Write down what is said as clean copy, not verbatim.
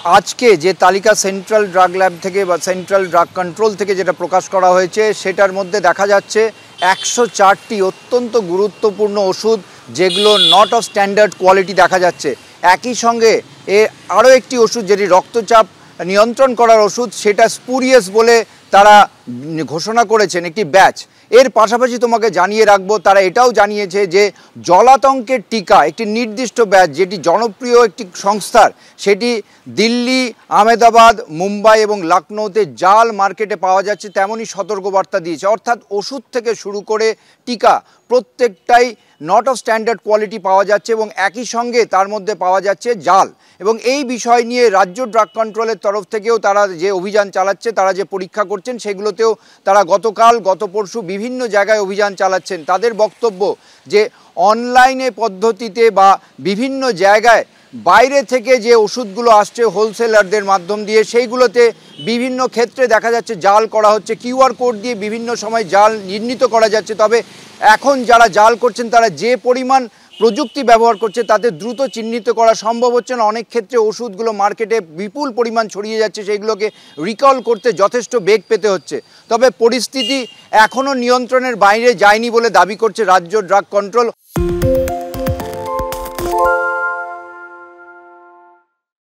আজকে যে তালিকা সেন্ট্রাল ড্রাগ ল্যাব থেকে বা সেন্ট্রাল ড্রাগ কন্ট্রোল থেকে যেটা প্রকাশ করা হয়েছে সেটার মধ্যে দেখা যাচ্ছে 104টি অত্যন্ত গুরুত্বপূর্ণ ওষুধ যেগুলো নট অফ স্ট্যান্ডার্ড কোয়ালিটি দেখা যাচ্ছে। একই সঙ্গে আরও একটি ওষুধ যেটি রক্তচাপ নিয়ন্ত্রণ করার ওষুধ, সেটা স্পুরিয়াস বলে তারা ঘোষণা করেছেন একটি ব্যাচ। এর পাশাপাশি তোমাকে জানিয়ে রাখবো, তারা এটাও জানিয়েছে যে জলাতঙ্কের টিকা একটি নির্দিষ্ট ব্যাচ যেটি জনপ্রিয় একটি সংস্থার, সেটি দিল্লি, আহমেদাবাদ, মুম্বাই এবং লখনৌতে জাল মার্কেটে পাওয়া যাচ্ছে, তেমনই সতর্কবার্তা দিয়েছে। অর্থাৎ ওষুধ থেকে শুরু করে টিকা প্রত্যেকটাই নট অফ স্ট্যান্ডার্ড কোয়ালিটি পাওয়া যাচ্ছে এবং একই সঙ্গে তার মধ্যে পাওয়া যাচ্ছে জাল। এবং এই বিষয় নিয়ে রাজ্য ড্রাগ কন্ট্রোলের তরফ থেকেও তারা যে অভিযান চালাচ্ছে, তারা যে পরীক্ষা করছেন সেগুলোতেও তারা গত পরশু বিভিন্ন জায়গায় অভিযান চালাচ্ছেন। তাদের বক্তব্য যে অনলাইনে পদ্ধতিতে বা বিভিন্ন জায়গায় বাইরে থেকে যে ওষুধগুলো আসছে হোলসেলারদের মাধ্যম দিয়ে, সেইগুলোতে বিভিন্ন ক্ষেত্রে দেখা যাচ্ছে জাল করা হচ্ছে, কিউআর কোড দিয়ে বিভিন্ন সময় জাল চিহ্নিত করা যাচ্ছে। তবে এখন যারা জাল করছেন তারা যে পরিমাণ প্রযুক্তি ব্যবহার করছে তাতে দ্রুত চিহ্নিত করা সম্ভব হচ্ছে না। অনেক ক্ষেত্রে ওষুধগুলো মার্কেটে বিপুল পরিমাণ ছড়িয়ে যাচ্ছে, সেইগুলোকে রিকল করতে যথেষ্ট বেগ পেতে হচ্ছে। তবে পরিস্থিতি এখনও নিয়ন্ত্রণের বাইরে যায়নি বলে দাবি করছে রাজ্য ড্রাগ কন্ট্রোল।